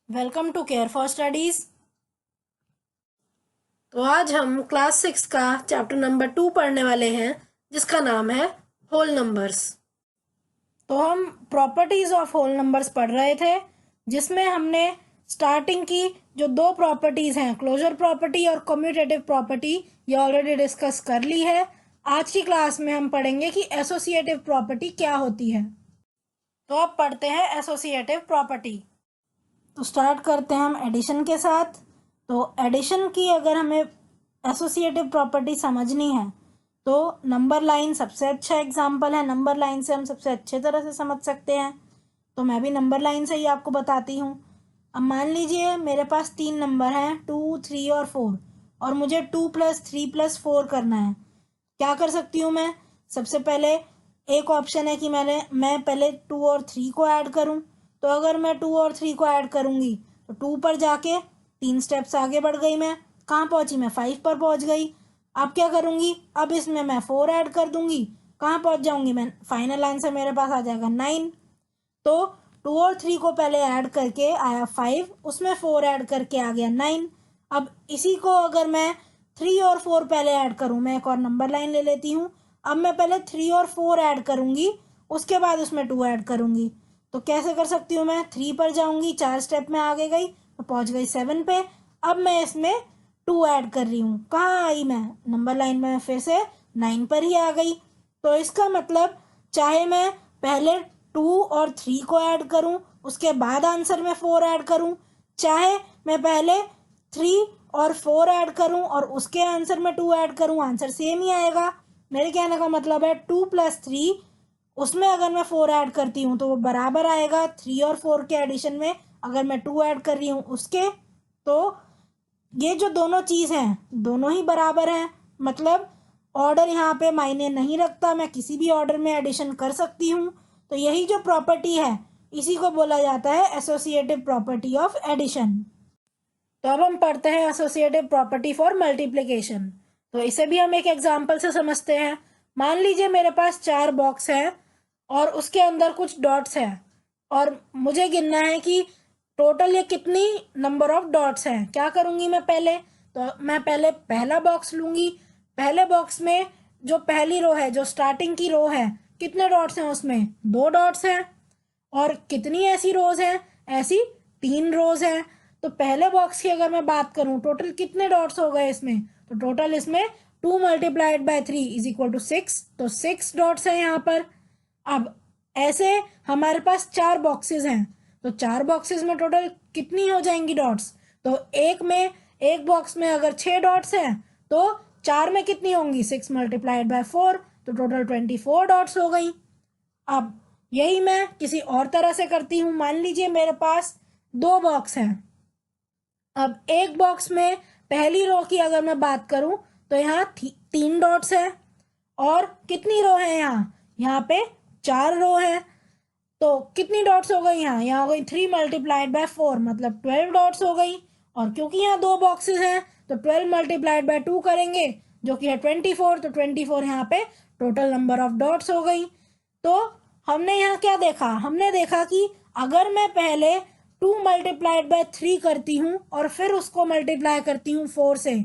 Welcome to care for studies. तो आज हम क्लास 6 का चैप्टर नंबर 2 पढ़ने वाले हैं, जिसका नाम है होल नंबर्स। तो हम प्रॉपर्टीज ऑफ होल नंबर्स पढ़ रहे थे, जिसमें हमने स्टार्टिंग की जो दो प्रॉपर्टीज हैं, क्लोजर प्रॉपर्टी और कम्यूटेटिव प्रॉपर्टी, ये ऑलरेडी डिस्कस कर ली है। आज की क्लास में हम पढ़ेंगे कि एसोसिएटिव प्रॉपर्टी क्या होती है। तो अब पढ़ते हैं एसोसिएटिव प्रॉपर्टी। तो स्टार्ट करते हैं हम एडिशन के साथ। तो एडिशन की अगर हमें एसोसिएटिव प्रॉपर्टी समझनी है तो नंबर लाइन सबसे अच्छा एग्जाम्पल है। नंबर लाइन से हम सबसे अच्छे तरह से समझ सकते हैं। तो मैं भी नंबर लाइन से ही आपको बताती हूँ। अब मान लीजिए मेरे पास 3 नंबर हैं, 2, 3 और 4, और मुझे 2 + 3 + 4 करना है। क्या कर सकती हूँ मैं? सबसे पहले एक ऑप्शन है कि मैं पहले 2 और 3 को ऐड करूँ। तो अगर मैं 2 और 3 को ऐड करूँगी तो 2 पर जाके 3 स्टेप्स आगे बढ़ गई। मैं कहाँ पहुँची? मैं 5 पर पहुँच गई। अब क्या करूँगी? अब इसमें मैं 4 ऐड कर दूँगी। कहाँ पहुँच जाऊँगी मैं? फाइनल आंसर मेरे पास आ जाएगा 9। तो 2 और 3 को पहले ऐड करके आया 5, उसमें 4 ऐड करके आ गया 9। अब इसी को अगर मैं 3 और 4 पहले ऐड करूँ, मैं एक और नंबर लाइन ले लेती हूँ। अब मैं पहले 3 और 4 ऐड करूँगी, उसके बाद उसमें 2 ऐड करूँगी। तो कैसे कर सकती हूँ? मैं 3 पर जाऊँगी, 4 स्टेप में आगे गई तो पहुँच गई 7 पे। अब मैं इसमें 2 ऐड कर रही हूँ। कहाँ आई मैं? नंबर लाइन में फिर से 9 पर ही आ गई। तो इसका मतलब चाहे मैं पहले 2 और 3 को ऐड करूं, उसके बाद आंसर में 4 ऐड करूं, चाहे मैं पहले 3 और 4 ऐड करूं और उसके आंसर में 2 ऐड करूं, आंसर सेम ही आएगा। मेरे कहने का मतलब है 2 + 3, उसमें अगर मैं 4 ऐड करती हूँ तो वो बराबर आएगा 3 और 4 के एडिशन में अगर मैं 2 ऐड कर रही हूँ उसके। तो ये जो दोनों चीज़ हैं दोनों ही बराबर हैं, मतलब ऑर्डर यहाँ पे मायने नहीं रखता, मैं किसी भी ऑर्डर में एडिशन कर सकती हूँ। तो यही जो प्रॉपर्टी है इसी को बोला जाता है एसोसिएटिव प्रॉपर्टी ऑफ एडिशन। तो अब हम पढ़ते हैं एसोसिएटिव प्रॉपर्टी फॉर मल्टीप्लिकेशन। तो इसे भी हम एक एग्जाम्पल से समझते हैं। मान लीजिए मेरे पास 4 बॉक्स हैं और उसके अंदर कुछ डॉट्स हैं, और मुझे गिनना है कि टोटल ये कितनी नंबर ऑफ डॉट्स हैं। क्या करूँगी मैं? पहले तो मैं पहले पहला बॉक्स लूँगी। पहले बॉक्स में जो पहली रो है, जो स्टार्टिंग की रो है, कितने डॉट्स हैं उसमें? 2 डॉट्स हैं। और कितनी ऐसी रोज हैं? ऐसी 3 रोज हैं। तो पहले बॉक्स की अगर मैं बात करूं, टोटल कितने डॉट्स हो गए इसमें? तो टोटल इसमें 2 × 3 = 6, तो 6 डॉट्स हैं यहाँ पर। अब ऐसे हमारे पास 4 बॉक्सेस हैं, तो 4 बॉक्सेस में टोटल कितनी हो जाएंगी डॉट्स? तो एक बॉक्स में अगर 6 डॉट्स हैं तो 4 में कितनी होंगी? 6 × 4, तो टोटल 24 डॉट्स हो गई। अब यही मैं किसी और तरह से करती हूँ। मान लीजिए मेरे पास 2 बॉक्स हैं। अब एक बॉक्स में पहली रो की अगर मैं बात करूं तो यहाँ 3 डॉट्स हैं, और कितनी रो है यहाँ? यहाँ पे 4 रो है। तो कितनी डॉट्स हो गई यहाँ? यहाँ हो गई 3 × 4, मतलब 12 डॉट्स हो गई। और क्योंकि यहाँ 2 बॉक्सेस हैं तो 12 × 2 करेंगे, जो कि है 24, तो 24 यहाँ पे टोटल नंबर ऑफ डॉट्स हो गई। तो हमने यहाँ क्या देखा? हमने देखा कि अगर मैं पहले 2 × 3 करती हूँ और फिर उसको मल्टीप्लाई करती हूँ 4 से,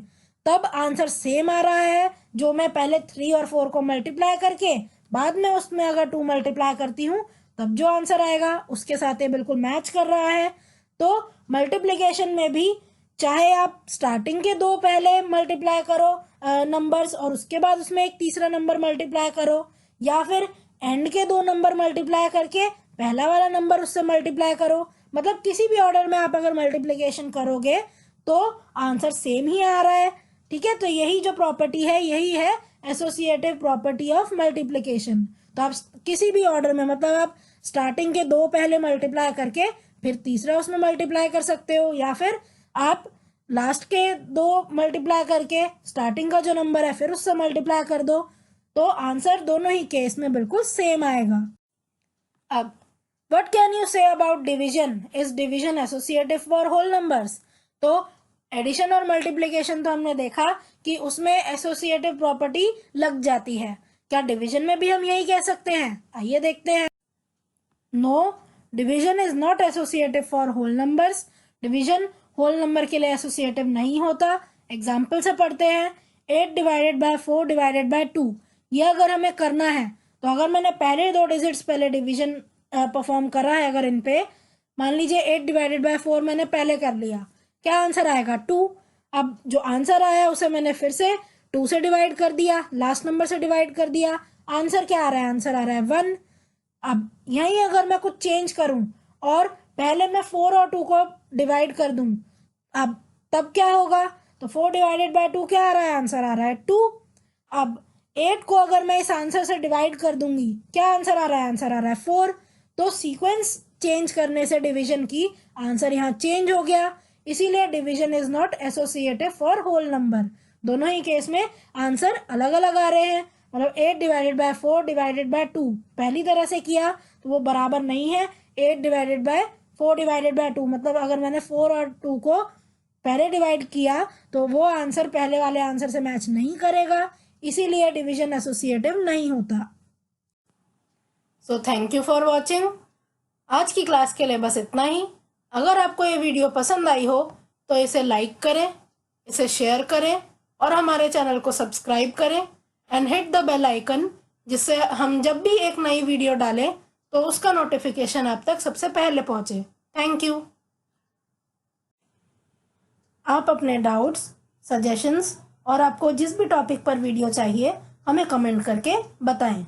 तब आंसर सेम आ रहा है जो मैं पहले 3 और 4 को मल्टीप्लाई करके बाद में उसमें अगर 2 मल्टीप्लाई करती हूँ तब जो आंसर आएगा उसके साथ ये बिल्कुल मैच कर रहा है। तो मल्टीप्लिकेशन में भी चाहे आप स्टार्टिंग के 2 पहले मल्टीप्लाई करो नंबर्स और उसके बाद उसमें एक तीसरा नंबर मल्टीप्लाई करो, या फिर एंड के 2 नंबर मल्टीप्लाई करके पहला वाला नंबर उससे मल्टीप्लाई करो, मतलब किसी भी ऑर्डर में आप अगर मल्टीप्लिकेशन करोगे तो आंसर सेम ही आ रहा है। ठीक है, तो यही जो प्रॉपर्टी है यही है एसोसिएटिव प्रॉपर्टी ऑफ मल्टीप्लिकेशन। तो आप किसी भी ऑर्डर में, मतलब आप स्टार्टिंग के 2 पहले मल्टीप्लाई करके फिर तीसरा उसमें मल्टीप्लाई कर सकते हो, या फिर आप लास्ट के 2 मल्टीप्लाई करके स्टार्टिंग का जो नंबर है फिर उससे मल्टीप्लाई कर दो, तो आंसर दोनों ही केस में बिल्कुल सेम आएगा। अब what can you say about division? Is division associative for whole numbers? तो एडिशन और मल्टीप्लिकेशन तो हमने देखा कि उसमें एसोसिएटिव प्रॉपर्टी लग जाती है। क्या डिवीजन में भी हम यही कह सकते हैं? आइए देखते हैं। No, division is not associative for whole numbers. Division whole number के लिए एसोसिएटिव नहीं होता। एग्जाम्पल से पढ़ते हैं। 8 डिवाइडेड बाय 4 डिवाइडेड बाय 2, ये अगर हमें करना है तो अगर मैंने पहले 2 डिजिट्स पहले डिवीजन परफॉर्म करा है, अगर इन पे मान लीजिए 8 डिवाइडेड बाय 4 मैंने पहले कर लिया, क्या आंसर आएगा 2। अब जो आंसर आया उसे मैंने फिर से 2 से डिवाइड कर दिया, लास्ट नंबर से डिवाइड कर दिया, आंसर क्या आ रहा है, आंसर आ रहा है 1। अब यहीं अगर मैं कुछ चेंज करूं और पहले मैं 4 और 2 को डिवाइड कर दूं, अब तब क्या होगा, तो 4 डिवाइडेड बाय 2 क्या आ रहा है, आंसर आ रहा है 2। अब 8 को अगर मैं इस आंसर से डिवाइड कर दूंगी, क्या आंसर आ रहा है, आंसर आ रहा है 4। तो सीक्वेंस चेंज करने से डिवीजन की आंसर यहाँ चेंज हो गया, इसीलिए division is not associative for whole number. दोनों ही केस में आंसर अलग अलग आ रहे हैं। मतलब 8 डिवाइडेड बाय 4 डिवाइडेड बाय 2 पहली तरह से किया तो वो बराबर नहीं है 8 डिवाइडेड बाय 4 डिवाइडेड बाय 2, मतलब अगर मैंने 4 और 2 को पहले डिवाइड किया तो वो आंसर पहले वाले आंसर से मैच नहीं करेगा, इसीलिए डिवीजन एसोसिएटिव नहीं होता। So thank you for watching. आज की क्लास के लिए बस इतना ही। अगर आपको ये वीडियो पसंद आई हो तो इसे लाइक करें, इसे शेयर करें और हमारे चैनल को सब्सक्राइब करें and hit the bell icon, जिससे हम जब भी एक नई वीडियो डालें तो उसका नोटिफिकेशन आप तक सबसे पहले पहुंचे। Thank you. आप अपने डाउट्स, सजेशंस और आपको जिस भी टॉपिक पर वीडियो चाहिए हमें कमेंट करके बताएं।